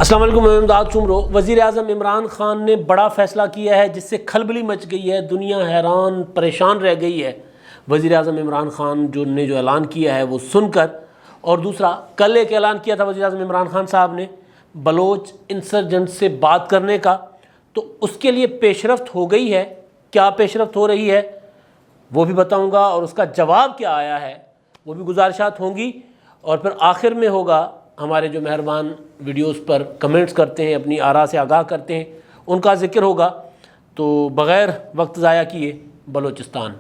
السلام علیکم، میں امداد چمرو۔ وزیر اعظم عمران خان نے بڑا فیصلہ کیا ہے جس سے کھلبلی مچ گئی ہے، دنیا حیران پریشان رہ گئی ہے۔ وزیر اعظم عمران خان جو اعلان کیا ہے وہ سن کر، اور دوسرا کل ایک اعلان کیا تھا وزیر اعظم عمران خان صاحب نے بلوچ انسرجنٹ سے بات کرنے کا، تو اس کے لیے پیش رفت ہو گئی ہے۔ کیا پیش رفت ہو رہی ہے وہ بھی بتاؤں گا، اور اس کا جواب کیا آیا ہے وہ بھی گزارشات ہوں گی، اور پھر آخر میں ہوگا ہمارے جو مہربان ویڈیوز پر کمنٹس کرتے ہیں، اپنی آراء سے آگاہ کرتے ہیں، ان کا ذکر ہوگا۔ تو بغیر وقت ضائع کیے بلوچستان،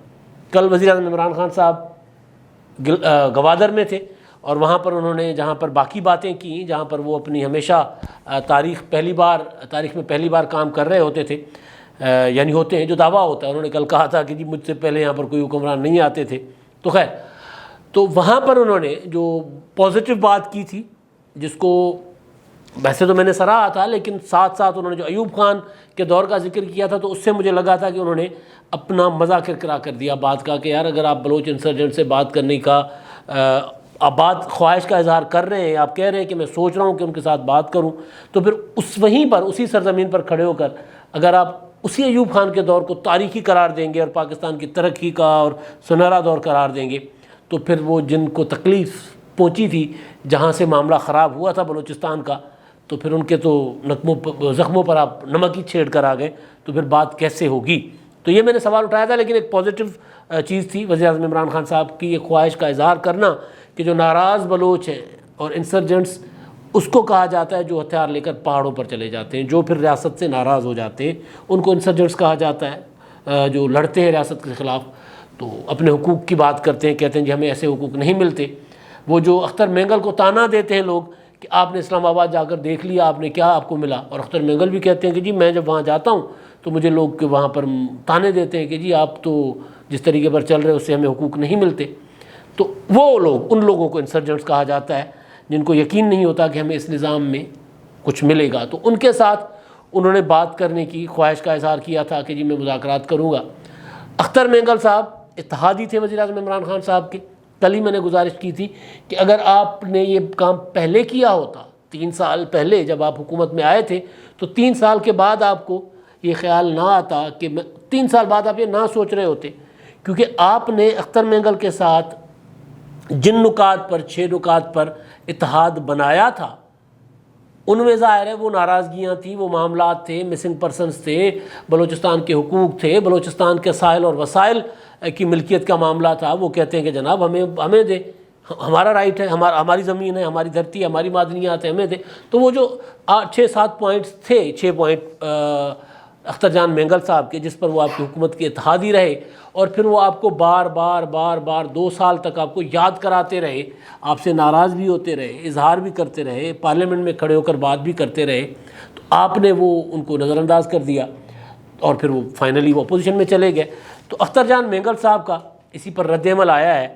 کل وزیر اعظم عمران خان صاحب گوادر میں تھے، اور وہاں پر انہوں نے جہاں پر باقی باتیں کی، جہاں پر وہ اپنی ہمیشہ تاریخ میں پہلی بار کام کر رہے ہوتے تھے، یعنی ہوتے ہیں جو دعویٰ ہوتا ہے، انہوں نے کل کہا تھا کہ جی مجھ سے پہلے یہاں پر کوئی حکمران نہیں آتے تھے، تو خیر، تو وہاں پر انہوں نے جو پازیٹیو بات کی تھی، جس کو ویسے تو میں نے سراہا تھا، لیکن ساتھ ساتھ انہوں نے جو ایوب خان کے دور کا ذکر کیا تھا، تو اس سے مجھے لگا تھا کہ انہوں نے اپنا مزہ کرکرا کر دیا بات کا، کہ یار اگر آپ بلوچ انسرجنٹ سے بات کرنے کا آپ بات خواہش کا اظہار کر رہے ہیں، آپ کہہ رہے ہیں کہ میں سوچ رہا ہوں کہ ان کے ساتھ بات کروں، تو پھر وہیں پر اسی سرزمین پر کھڑے ہو کر اگر آپ اسی ایوب خان کے دور کو تاریخی قرار دیں گے اور پاکستان کی ترقی کا اور سنہرا دور قرار دیں گے، تو پھر وہ جن کو تکلیف پہنچی تھی، جہاں سے معاملہ خراب ہوا تھا بلوچستان کا، تو پھر ان کے تو زخموں پر آپ نمک ہی چھیڑ کر آ گئے، تو پھر بات کیسے ہوگی؟ تو یہ میں نے سوال اٹھایا تھا، لیکن ایک پازیٹیو چیز تھی وزیر اعظم عمران خان صاحب کی یہ خواہش کا اظہار کرنا کہ جو ناراض بلوچ ہیں اور انسرجنٹس، اس کو کہا جاتا ہے جو ہتھیار لے کر پہاڑوں پر چلے جاتے ہیں، جو پھر ریاست سے ناراض ہو جاتے ہیں، ان کو انسرجنٹس کہا جاتا ہے، جو لڑتے ہیں ریاست کے خلاف، تو اپنے حقوق کی بات کرتے ہیں، کہتے ہیں جی ہمیں ایسے حقوق نہیں ملتے۔ وہ جو اختر مینگل کو تانا دیتے ہیں لوگ کہ آپ نے اسلام آباد جا کر دیکھ لیا، آپ نے کیا آپ کو ملا، اور اختر مینگل بھی کہتے ہیں کہ جی میں جب وہاں جاتا ہوں تو مجھے لوگ وہاں پر تانے دیتے ہیں کہ جی آپ تو جس طریقے پر چل رہے ہیں اس سے ہمیں حقوق نہیں ملتے۔ تو وہ لوگ، ان لوگوں کو انسرجنٹس کہا جاتا ہے جن کو یقین نہیں ہوتا کہ ہمیں اس نظام میں کچھ ملے گا، تو ان کے ساتھ انہوں نے بات کرنے کی خواہش کا اظہار کیا تھا کہ جی میں مذاکرات کروں گا۔ اختر مینگل صاحب اتحادی تھے وزیر اعظم عمران خان صاحب کے۔ کل ہی میں نے گزارش کی تھی کہ اگر آپ نے یہ کام پہلے کیا ہوتا، 3 سال پہلے جب آپ حکومت میں آئے تھے، تو 3 سال کے بعد آپ کو یہ خیال نہ آتا، کہ 3 سال بعد آپ یہ نہ سوچ رہے ہوتے، کیونکہ آپ نے اختر مینگل کے ساتھ جن نکات پر 6 نکات پر اتحاد بنایا تھا، ان میں ظاہر ہے وہ ناراضگیاں تھیں، وہ معاملات تھے، مسنگ پرسنز تھے، بلوچستان کے حقوق تھے، بلوچستان کے ساحل اور وسائل کی ملکیت کا معاملہ تھا۔ وہ کہتے ہیں کہ جناب ہمیں دے، ہمارا رائٹ ہے، ہماری زمین ہے، ہماری دھرتی ہے، ہماری معدنیات ہیں، ہمیں دے۔ تو وہ جو 6-7 پوائنٹس تھے، 6 پوائنٹ اختر جان مینگل صاحب کے، جس پر وہ آپ کی حکومت کے اتحادی رہے، اور پھر وہ آپ کو بار بار 2 سال تک آپ کو یاد کراتے رہے، آپ سے ناراض بھی ہوتے رہے، اظہار بھی کرتے رہے، پارلیمنٹ میں کھڑے ہو کر بات بھی کرتے رہے، تو آپ نے وہ ان کو نظر انداز کر دیا، اور پھر وہ فائنلی وہ اپوزیشن میں چلے گئے۔ تو اختر جان مینگل صاحب کا اسی پر رد عمل آیا ہے،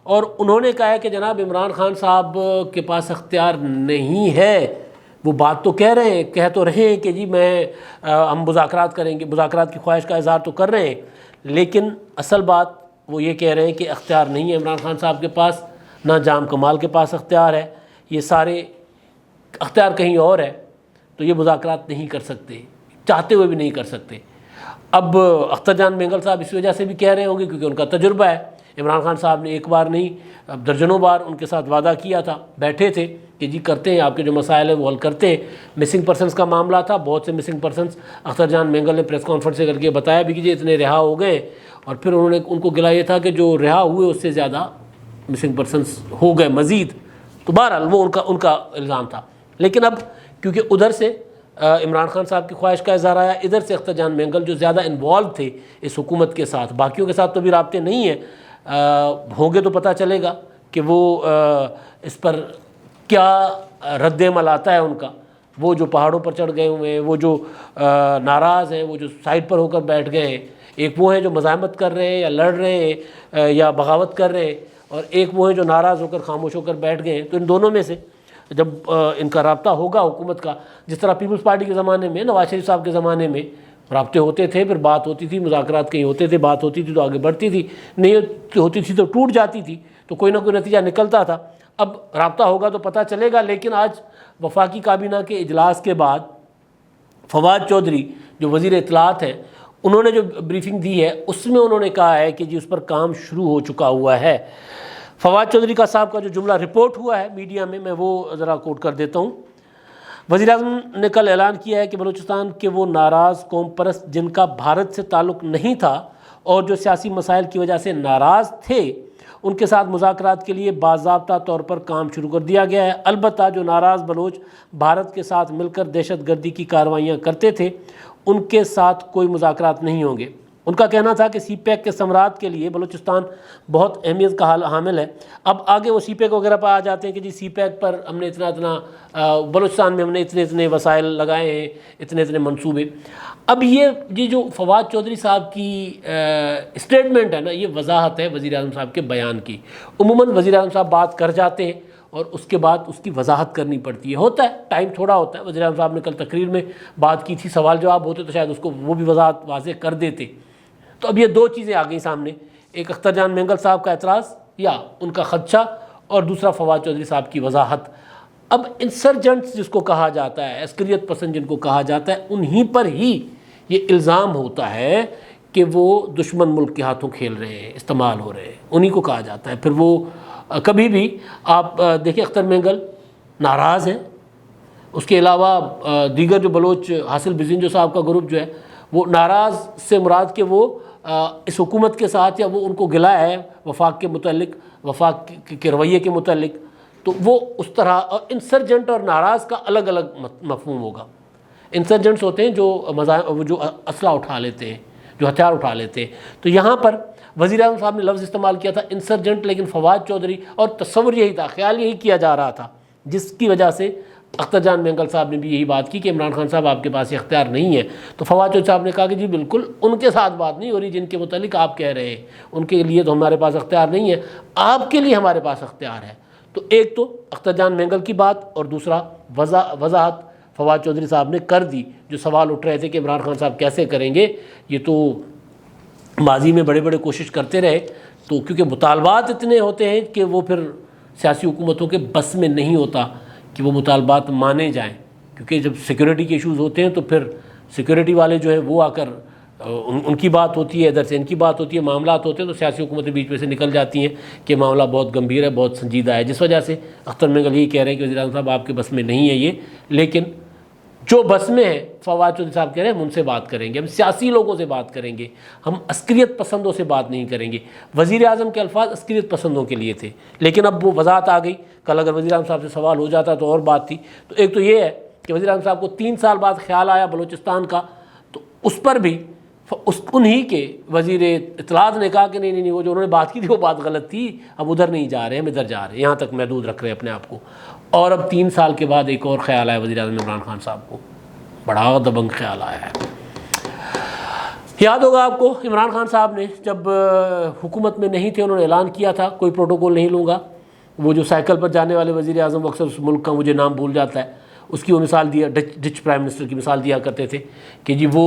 اور انہوں نے کہا ہے کہ جناب عمران خان صاحب کے پاس اختیار نہیں ہے۔ وہ بات تو کہہ رہے ہیں، کہہ تو رہے ہیں کہ جی ہم مذاکرات کریں گے، مذاکرات کی خواہش کا اظہار تو کر رہے ہیں، لیکن اصل بات وہ یہ کہہ رہے ہیں کہ اختیار نہیں ہے عمران خان صاحب کے پاس، نہ جام کمال کے پاس اختیار ہے، یہ سارے اختیار کہیں اور ہے، تو یہ مذاکرات نہیں کر سکتے، چاہتے ہوئے بھی نہیں کر سکتے۔ اب اختر جان مینگل صاحب اس وجہ سے بھی کہہ رہے ہوں گے کیونکہ ان کا تجربہ ہے۔ عمران خان صاحب نے ایک بار نہیں درجنوں بار ان کے ساتھ وعدہ کیا تھا، بیٹھے تھے کہ جی کرتے ہیں، آپ کے جو مسائل ہیں وہ حل کرتے ہیں۔ مسنگ پرسنس کا معاملہ تھا، بہت سے مسنگ پرسنس اختر جان مینگل نے پریس کانفرنس سے کر کے بتایا بھی کہ جی اتنے رہا ہو گئے، اور پھر انہوں نے ان کو گلا یہ تھا کہ جو رہا ہوئے اس سے زیادہ مسنگ پرسنس ہو گئے مزید، تو بہرحال وہ ان کا الزام تھا۔ لیکن اب کیونکہ ادھر سے عمران خان صاحب کی خواہش کا اظہار آیا، ادھر سے اختر جان مینگل جو زیادہ انوالو تھے اس حکومت کے ساتھ، باقیوں کے ساتھ تو بھی رابطے نہیں ہیں، ہوں گے تو پتہ چلے گا کہ وہ اس پر کیا رد عمل آتا ہے ان کا۔ وہ جو پہاڑوں پر چڑھ گئے ہوئے ہیں، وہ جو ناراض ہیں، وہ جو سائڈ پر ہو کر بیٹھ گئے ہیں، ایک وہ ہیں جو مزاحمت کر رہے ہیں یا لڑ رہے ہیں یا بغاوت کر رہے ہیں، اور ایک وہ ہیں جو ناراض ہو کر خاموش ہو کر بیٹھ گئے ہیں۔ تو ان دونوں میں سے جب ان کا رابطہ ہوگا حکومت کا، جس طرح پیپلز پارٹی کے زمانے میں، نواز شریف صاحب کے زمانے میں رابطے ہوتے تھے، پھر بات ہوتی تھی، مذاکرات کہیں ہوتے تھے، بات ہوتی تھی تو آگے بڑھتی تھی، نہیں ہوتی تھی تو ٹوٹ جاتی تھی، تو کوئی نہ کوئی نتیجہ نکلتا تھا. اب رابطہ ہوگا تو پتہ چلے گا. لیکن آج وفاقی کابینہ کے اجلاس کے بعد فواد چودھری جو وزیر اطلاعات ہیں, انہوں نے جو بریفنگ دی ہے اس میں انہوں نے کہا ہے کہ جی اس پر کام شروع ہو چکا ہوا ہے. فواد چودھری کا صاحب کا جو جملہ رپورٹ ہوا ہے میڈیا میں وہ ذرا کوٹ کر دیتا ہوں. وزیر اعظم نے کل اعلان کیا ہے کہ بلوچستان کے وہ ناراض قوم پرست جن کا بھارت سے تعلق نہیں تھا اور جو سیاسی مسائل کی وجہ سے ناراض تھے, ان کے ساتھ مذاکرات کے لیے باضابطہ طور پر کام شروع کر دیا گیا ہے. البتہ جو ناراض بلوچ بھارت کے ساتھ مل کر دہشت گردی کی کارروائیاں کرتے تھے ان کے ساتھ کوئی مذاکرات نہیں ہوں گے. ان کا کہنا تھا کہ سی پیک کے ثمرات کے لیے بلوچستان بہت اہمیت کا حامل ہے. اب آگے وہ سی پیک وغیرہ پر آ جاتے ہیں کہ جی سی پیک پر ہم نے اتنا بلوچستان میں ہم نے اتنے وسائل لگائے ہیں, اتنے منصوبے. اب یہ جو فواد چودھری صاحب کی اسٹیٹمنٹ ہے نا, یہ وضاحت ہے وزیر اعظم صاحب کے بیان کی. عموماً وزیر اعظم صاحب بات کر جاتے ہیں اور اس کے بعد اس کی وضاحت کرنی پڑتی ہے. ہوتا ہے ٹائم تھوڑا ہوتا ہے. وزیر اعظم صاحب نے کل تقریر میں بات کی تھی, سوال جواب ہوتے تو شاید اس کو وہ بھی وضاحت واضح کر دیتے. تو اب یہ دو چیزیں آ گئیں سامنے, ایک اختر جان مینگل صاحب کا اعتراض یا ان کا خدشہ, اور دوسرا فواد چودھری صاحب کی وضاحت. اب انسرجنٹس جس کو کہا جاتا ہے, عسکریت پسند جن کو کہا جاتا ہے, انہی پر ہی یہ الزام ہوتا ہے کہ وہ دشمن ملک کے ہاتھوں کھیل رہے ہیں, استعمال ہو رہے ہیں, انہی کو کہا جاتا ہے. پھر وہ کبھی بھی آپ دیکھیں اختر مینگل ناراض ہیں, اس کے علاوہ دیگر جو بلوچ حاصل بزنجو صاحب کا گروپ جو ہے وہ ناراض سے مراد کہ وہ اس حکومت کے ساتھ یا وہ ان کو گلا ہے وفاق کے متعلق, وفاق کے رویے کے متعلق, تو وہ اس طرح. اور انسرجنٹ اور ناراض کا الگ الگ مفہوم ہوگا. انسرجنٹس ہوتے ہیں جو اسلحہ اٹھا لیتے ہیں, جو ہتھیار اٹھا لیتے ہیں. تو یہاں پر وزیر اعظم صاحب نے لفظ استعمال کیا تھا انسرجنٹ, لیکن فواد چودھری, اور تصور یہی تھا, خیال یہی کیا جا رہا تھا, جس کی وجہ سے اختر جان مینگل صاحب نے بھی یہی بات کی کہ عمران خان صاحب آپ کے پاس یہ اختیار نہیں ہے. تو فواد چودھری صاحب نے کہا کہ جی بالکل ان کے ساتھ بات نہیں ہو رہی جن کے متعلق آپ کہہ رہے ہیں, ان کے لیے تو ہمارے پاس اختیار نہیں ہے, آپ کے لیے ہمارے پاس اختیار ہے. تو ایک تو اختر جان مینگل کی بات, اور دوسرا وضاحت فواد چودھری صاحب نے کر دی. جو سوال اٹھ رہے تھے کہ عمران خان صاحب کیسے کریں گے, یہ تو ماضی میں بڑے کوشش کرتے رہے, تو کیونکہ مطالبات اتنے ہوتے ہیں کہ وہ پھر سیاسی حکومتوں کے بس میں نہیں ہوتا کہ وہ مطالبات مانے جائیں. کیونکہ جب سیکورٹی کے ایشوز ہوتے ہیں تو پھر سیکورٹی والے جو ہیں وہ آ کر ان کی بات ہوتی ہے, ادھر سے ان کی بات ہوتی ہے, معاملات ہوتے ہیں تو سیاسی حکومتیں بیچ میں سے نکل جاتی ہیں کہ معاملہ بہت گمبھیر ہے, بہت سنجیدہ ہے. جس وجہ سے اختر مینگل یہی کہہ رہے ہیں کہ وزیر اعظم صاحب آپ کے بس میں نہیں ہے یہ, لیکن جو بس میں ہے فواد چودھری صاحب کہہ رہے ہیں ہم ان سے بات کریں گے, ہم سیاسی لوگوں سے بات کریں گے, ہم عسکریت پسندوں سے بات نہیں کریں گے. وزیر اعظم کے الفاظ عسکریت پسندوں کے لیے تھے, لیکن اب وہ وضاحت آ گئی. کل اگر وزیر اعظم صاحب سے سوال ہو جاتا تو اور بات تھی. تو ایک تو یہ ہے کہ وزیر اعظم صاحب کو 3 سال بعد خیال آیا بلوچستان کا, تو اس پر بھی انہی کے وزیر اطلاعات نے کہا کہ نہیں وہ جو انہوں نے بات کی تھی وہ بات غلط تھی, اب ادھر نہیں جا رہے, ہم ادھر جا رہے ہیں, یہاں تک محدود رکھ رہے ہیں اپنے آپ کو. اور اب 3 سال کے بعد ایک اور خیال آیا وزیر اعظم عمران خان صاحب کو, بڑا دبنگ خیال آیا ہے. یاد ہوگا آپ کو عمران خان صاحب نے جب حکومت میں نہیں تھے انہوں نے اعلان کیا تھا کوئی پروٹوکول نہیں لوں گا. وہ جو سائیکل پر جانے والے وزیر اعظم, وہ اکثر اس ملک کا مجھے نام بھول جاتا ہے, اس کی وہ مثال دیا, ڈچ پرائم منسٹر کی مثال دیا کرتے تھے کہ جی وہ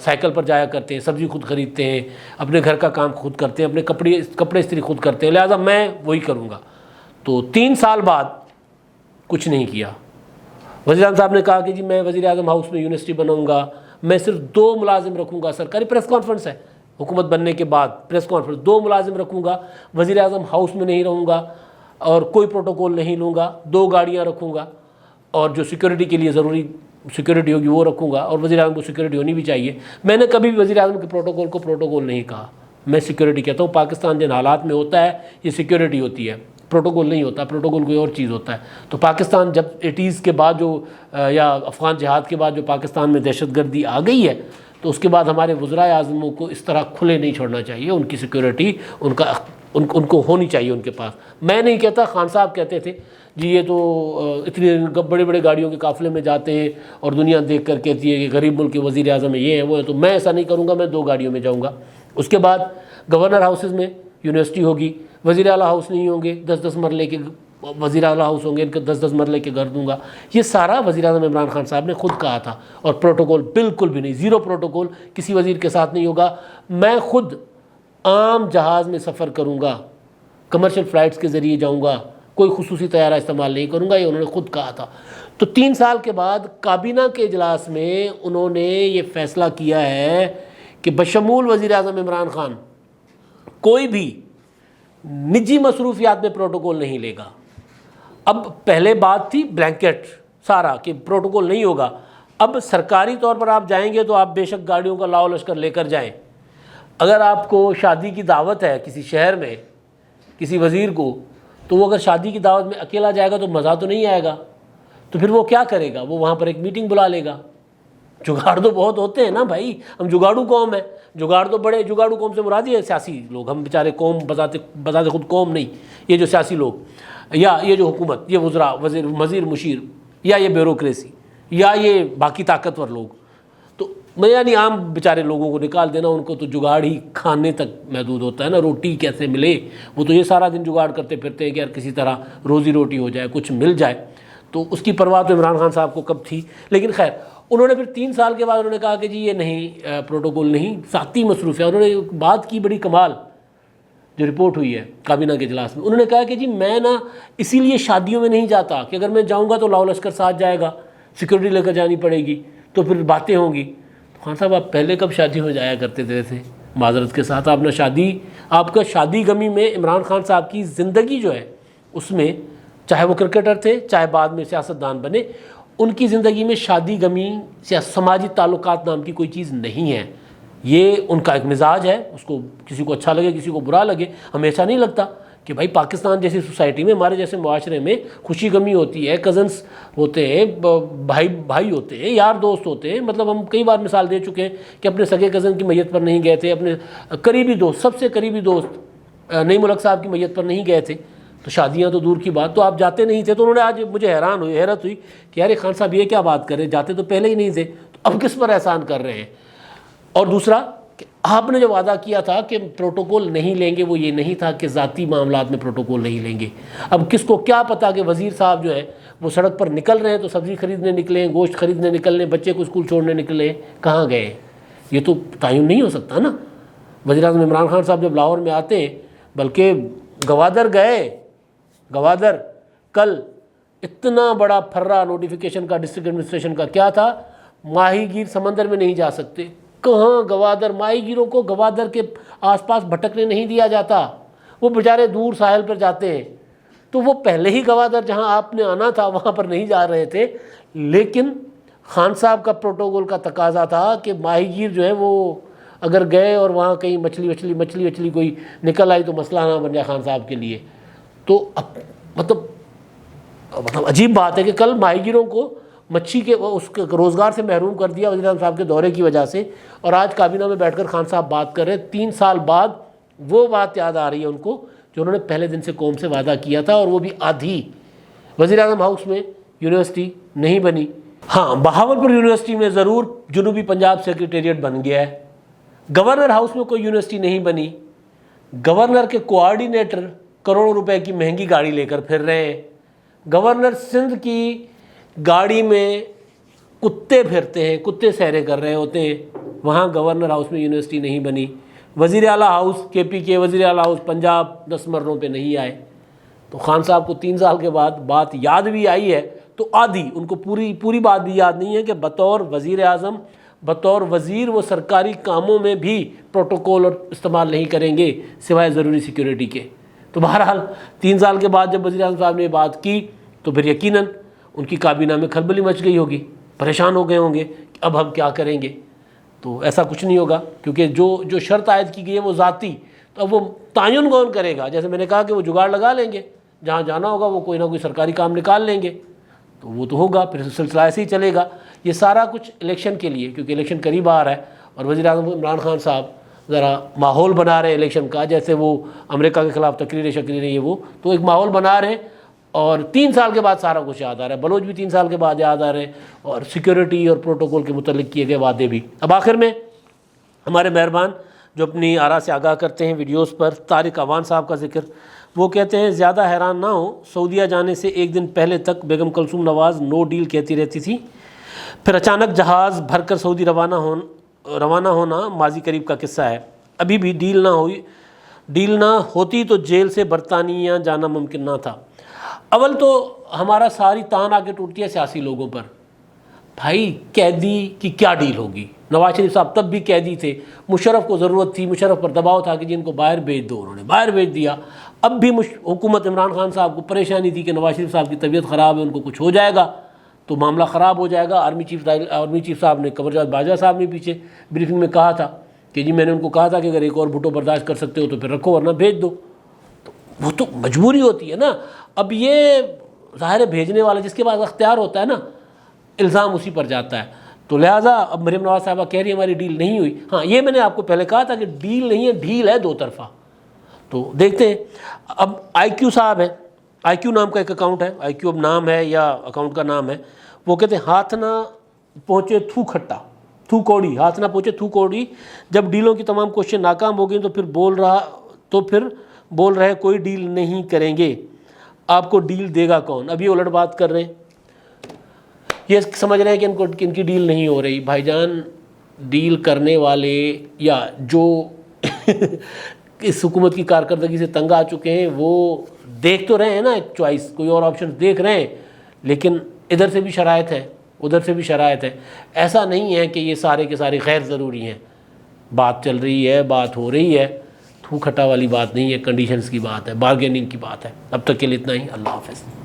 سائیکل پر جایا کرتے ہیں, سبزی خود خریدتے ہیں, اپنے گھر کا کام خود کرتے ہیں, اپنے کپڑے استری خود کرتے ہیں, لہٰذا میں وہی کروں گا. تو 3 سال بعد کچھ نہیں کیا. وزیر اعظم صاحب نے کہا کہ جی میں وزیر اعظم ہاؤس میں یونیورسٹی بناؤں گا, میں صرف 2 ملازم رکھوں گا. سرکاری پریس کانفرنس ہے حکومت بننے کے بعد, پریس کانفرنس, 2 ملازم رکھوں گا, وزیر اعظم ہاؤس میں نہیں رہوں گا, اور کوئی پروٹوکول نہیں لوں گا, 2 گاڑیاں رکھوں گا, اور جو سیکورٹی کے لیے ضروری سیکورٹی ہوگی وہ رکھوں گا, اور وزیر اعظم کو سیکورٹی ہونی بھی چاہیے. میں نے کبھی بھی وزیر اعظم کے پروٹوکول کو پروٹوکول نہیں کہا, میں سیکورٹی کہتا ہوں. پاکستان جن حالات میں ہوتا ہے یہ سیکورٹی ہوتی ہے, پروٹوکول نہیں ہوتا. پروٹوکول کوئی اور چیز ہوتا ہے. تو پاکستان جب 80s کے بعد جو یا افغان جہاد کے بعد جو پاکستان میں دہشت گردی آ گئی ہے, تو اس کے بعد ہمارے وزرائے اعظموں کو اس طرح کھلے نہیں چھوڑنا چاہیے. ان کی سیکورٹی ان کو ہونی چاہیے ان کے پاس. میں نہیں کہتا, خان صاحب کہتے تھے جی یہ تو اتنی بڑے گاڑیوں کے قافلے میں جاتے ہیں اور دنیا دیکھ کر کہتی ہے کہ غریب ملک کے وزیر اعظم یہ ہے وہ ہے, تو میں ایسا نہیں کروں گا, میں 2 گاڑیوں میں جاؤں گا. اس کے بعد گورنر ہاؤسز میں یونیورسٹی ہوگی, وزیر اعلیٰ ہاؤس نہیں ہوں گے, 10 مرلے کے وزیر اعلیٰ ہاؤس ہوں گے, ان کے 10 مرلے کے گھر دوں گا. یہ سارا وزیر اعظم عمران خان صاحب نے خود کہا تھا. اور پروٹوکول بالکل بھی نہیں, 0 پروٹوکول کسی وزیر کے ساتھ نہیں ہوگا. میں خود عام جہاز میں سفر کروں گا, کمرشل فلائٹس کے ذریعے جاؤں گا، کوئی خصوصی طیارہ استعمال نہیں کروں گا، یہ انہوں نے خود کہا تھا۔ تو 3 سال کے بعد کابینہ کے اجلاس میں انہوں نے یہ فیصلہ کیا ہے کہ بشمول وزیر اعظم عمران خان کوئی بھی نجی مصروفیات میں پروٹوکول نہیں لے گا۔ اب پہلے بات تھی بلینکٹ سارا کہ پروٹوکول نہیں ہوگا، اب سرکاری طور پر آپ جائیں گے تو آپ بے شک گاڑیوں کا لاؤ لشکر لے کر جائیں۔ اگر آپ کو شادی کی دعوت ہے کسی شہر میں کسی وزیر کو، تو وہ اگر شادی کی دعوت میں اکیلا جائے گا تو مزہ تو نہیں آئے گا، تو پھر وہ کیا کرے گا؟ وہ وہاں پر ایک میٹنگ بلا لے گا۔ جگاڑ تو بہت ہوتے ہیں نا بھائی، ہم جگاڑو قوم ہیں، جگاڑ تو بڑے، جگاڑو قوم سے مراد ہے سیاسی لوگ، ہم بیچارے قوم بذات خود قوم نہیں، یہ جو سیاسی لوگ یا یہ جو حکومت، یہ وزراء، وزیر مشیر، یا یہ بیوروکریسی، یا یہ باقی طاقتور لوگ، تو یعنی عام بیچارے لوگوں کو نکال دینا، ان کو تو جگاڑ ہی کھانے تک محدود ہوتا ہے نا، روٹی کیسے ملے، وہ تو یہ سارا دن جگاڑ کرتے پھرتے ہیں کہ یار کسی طرح روزی روٹی ہو جائے، کچھ مل جائے۔ تو اس کی پرواہ تو عمران خان صاحب کو کب تھی، لیکن خیر انہوں نے پھر 3 سال کے بعد انہوں نے کہا کہ جی یہ نہیں، پروٹوکول نہیں، ذاتی مصروف ہے۔ انہوں نے بات کی بڑی کمال جو رپورٹ ہوئی ہے کابینہ کے اجلاس میں، انہوں نے کہا کہ جی میں نا اسی لیے شادیوں میں نہیں جاتا کہ اگر میں جاؤں گا تو لاؤ لشکر ساتھ جائے گا، سیکورٹی لے کر جانی پڑے گی، تو پھر باتیں ہوں گی۔ خان صاحب آپ پہلے کب شادی میں جایا کرتے تھے ویسے؟ معذرت کے ساتھ آپ نے آپ کا شادی غمی میں عمران خان صاحب کی زندگی جو ہے اس میں، چاہے وہ کرکٹر تھے چاہے بعد میں سیاستدان بنے، ان کی زندگی میں شادی غمی یا سماجی تعلقات نام کی کوئی چیز نہیں ہے۔ یہ ان کا ایک مزاج ہے، اس کو کسی کو اچھا لگے کسی کو برا لگے، ہمیں ایسا نہیں لگتا کہ بھائی پاکستان جیسی سوسائٹی میں، ہمارے جیسے معاشرے میں خوشی غمی ہوتی ہے، کزنس ہوتے ہیں، بھائی ہوتے ہیں، یار دوست ہوتے ہیں۔ مطلب ہم کئی بار مثال دے چکے ہیں کہ اپنے سگے کزن کی میت پر نہیں گئے تھے، اپنے قریبی دوست، سب سے قریبی دوست نعیم الحق صاحب کی میت پر نہیں گئے تھے، تو شادیاں تو دور کی بات، تو آپ جاتے نہیں تھے۔ تو انہوں نے آج مجھے حیرت ہوئی کہ یار خان صاحب یہ کیا بات کر رہے، جاتے تو پہلے ہی نہیں تھے، تو اب کس پر احسان کر رہے ہیں؟ اور دوسرا کہ آپ نے جو وعدہ کیا تھا کہ پروٹوکول نہیں لیں گے، وہ یہ نہیں تھا کہ ذاتی معاملات میں پروٹوکول نہیں لیں گے۔ اب کس کو کیا پتا کہ وزیر صاحب جو ہے وہ سڑک پر نکل رہے ہیں تو سبزی خریدنے نکلے ہیں، گوشت خریدنے نکلے ہیں، بچے کو اسکول چھوڑنے نکلے ہیں، کہاں گئے ہیں؟ یہ تو تعین نہیں ہو سکتا نا۔ وزیر اعظم عمران خان صاحب جب لاہور میں آتے ہیں، بلکہ گوادر گئے، گوادر کل اتنا بڑا پھرا نوٹیفیکیشن کا ڈسٹرکٹ ایڈمنسٹریشن کا کیا تھا، ماہی گیر سمندر میں نہیں جا سکتے۔ کہاں گوادر، ماہی گیروں کو گوادر کے آس پاس بھٹکنے نہیں دیا جاتا، وہ بیچارے دور ساحل پر جاتے ہیں۔ تو وہ پہلے ہی گوادر جہاں آپ نے آنا تھا وہاں پر نہیں جا رہے تھے، لیکن خان صاحب کا پروٹوکول کا تقاضا تھا کہ ماہی گیر جو ہے وہ اگر گئے اور وہاں کہیں مچھلی کوئی نکل آئی تو مسئلہ نہ بن جائے خان صاحب کے لیے۔ تو مطلب عجیب بات ہے کہ کل ماہی گیروں کو مچھی کے اس کے روزگار سے محروم کر دیا وزیر اعظم صاحب کے دورے کی وجہ سے، اور آج کابینہ میں بیٹھ کر خان صاحب بات کر رہے ہیں۔ 3 سال بعد وہ بات یاد آ رہی ہے ان کو جو انہوں نے پہلے دن سے قوم سے وعدہ کیا تھا، اور وہ بھی آدھی۔ وزیر اعظم ہاؤس میں یونیورسٹی نہیں بنی، ہاں بہاولپور یونیورسٹی میں ضرور جنوبی پنجاب سیکریٹریٹ بن گیا ہے۔ گورنر ہاؤس میں کوئی یونیورسٹی نہیں بنی، گورنر کے کوآرڈینیٹر کروڑوں روپے کی مہنگی گاڑی لے کر پھر رہے ہیں، گورنر سندھ کی گاڑی میں کتے پھرتے ہیں، کتے سیرے کر رہے ہوتے ہیں، وہاں گورنر ہاؤس میں یونیورسٹی نہیں بنی۔ وزیر اعلیٰ ہاؤس KP کے وزیر اعلیٰ ہاؤس پنجاب 10 مروں پہ نہیں آئے۔ تو خان صاحب کو 3 سال کے بعد بات یاد بھی آئی ہے تو آدھی، ان کو پوری بات بھی یاد نہیں ہے کہ بطور وزیر اعظم، بطور وزیر وہ سرکاری کاموں میں بھی پروٹوکول اور استعمال نہیں کریں گے سوائے ضروری سیکیورٹی کے۔ تو بہرحال 3 سال کے بعد جب وزیر اعظم صاحب نے یہ بات کی تو پھر یقیناً ان کی کابینہ میں کھلبلی مچ گئی ہوگی، پریشان ہو گئے ہوں گے کہ اب ہم کیا کریں گے۔ تو ایسا کچھ نہیں ہوگا، کیونکہ جو شرط عائد کی گئی ہے وہ ذاتی، تو اب وہ تعین کون کرے گا؟ جیسے میں نے کہا کہ وہ جگاڑ لگا لیں گے، جہاں جانا ہوگا وہ کوئی نہ کوئی سرکاری کام نکال لیں گے، تو وہ تو ہوگا، پھر سلسلہ ایسے ہی چلے گا۔ یہ سارا کچھ الیکشن کے لیے، کیونکہ الیکشن قریب آ رہا ہے، اور وزیر اعظم عمران خان صاحب ذرا ماحول بنا رہے ہیں الیکشن کا، جیسے وہ امریکہ کے خلاف تقریریں یہ وہ، تو ایک ماحول بنا رہے ہیں، اور 3 سال کے بعد سارا کچھ یاد آ رہا ہے۔ بلوچ بھی 3 سال کے بعد یاد آ رہے ہیں، اور سیکیورٹی اور پروٹوکول کے متعلق کیے گئے وعدے بھی۔ اب آخر میں ہمارے مہربان جو اپنی آراء سے آگاہ کرتے ہیں ویڈیوز پر، طارق عوان صاحب کا ذکر، وہ کہتے ہیں زیادہ حیران نہ ہو، سعودیہ جانے سے 1 دن پہلے تک بیگم کلثوم نواز نو ڈیل کہتی رہتی تھی، پھر اچانک جہاز بھر کر سعودی روانہ ہونا ماضی قریب کا قصہ ہے، ابھی بھی ڈیل نہ ہوئی، ڈیل نہ ہوتی تو جیل سے برطانیہ جانا ممکن نہ تھا۔ اول تو ہمارا ساری تان آ کے ٹوٹتی ہے سیاسی لوگوں پر۔ بھائی قیدی کی کیا ڈیل ہوگی؟ نواز شریف صاحب تب بھی قیدی تھے، مشرف کو ضرورت تھی، مشرف پر دباؤ تھا کہ جن کو باہر بھیج دو، انہوں نے باہر بھیج دیا۔ اب بھی حکومت عمران خان صاحب کو پریشانی تھی کہ نواز شریف صاحب کی طبیعت خراب ہے، ان کو کچھ ہو جائے گا تو معاملہ خراب ہو جائے گا۔ آرمی چیف صاحب نے، قمر جاوید باجوہ صاحب نے پیچھے بریفنگ میں کہا تھا کہ جی میں نے ان کو کہا تھا کہ اگر ایک اور بھٹو برداشت کر سکتے ہو تو پھر رکھو ورنہ بھیج دو۔ تو وہ تو مجبوری ہوتی ہے نا۔ اب یہ ظاہر ہے بھیجنے والا جس کے پاس اختیار ہوتا ہے نا، الزام اسی پر جاتا ہے۔ تو لہٰذا اب مریم نواز صاحبہ کہہ رہی ہے ہماری ڈیل نہیں ہوئی۔ ہاں یہ میں نے آپ کو پہلے کہا تھا کہ ڈیل نہیں ہے، ڈھیل ہے دو طرفہ۔ تو دیکھتے ہیں۔ اب آئی کیو صاحب ہے، آئی کیو نام کا ایک اکاؤنٹ ہے، آئی کیو اب نام ہے یا اکاؤنٹ کا نام ہے، وہ کہتے ہیں ہاتھ نہ پہنچے تھو کھٹا، تھو کوڑی، ہاتھ نہ پہنچے تھو کوڑی، جب ڈیلوں کی تمام کوششیں ناکام ہو گئیں تو پھر بول رہے کوئی ڈیل نہیں کریں گے، آپ کو ڈیل دے گا کون؟ اب یہ الٹ بات کر رہے ہیں، یہ سمجھ رہے ہیں کہ ان کی ڈیل نہیں ہو رہی۔ بھائی جان ڈیل کرنے والے یا جو اس حکومت کی کارکردگی سے تنگ آ چکے ہیں وہ دیکھ تو رہے ہیں نا ایک چوائس، کوئی اور آپشن دیکھ رہے ہیں، لیکن ادھر سے بھی شرائط ہے ادھر سے بھی شرائط ہے۔ ایسا نہیں ہے کہ یہ سارے کے سارے غیر ضروری ہیں، بات چل رہی ہے، بات ہو رہی ہے، تھو کھٹا والی بات نہیں ہے، کنڈیشنز کی بات ہے، بارگیننگ کی بات ہے۔ اب تک کے لیے اتنا ہی، اللہ حافظ۔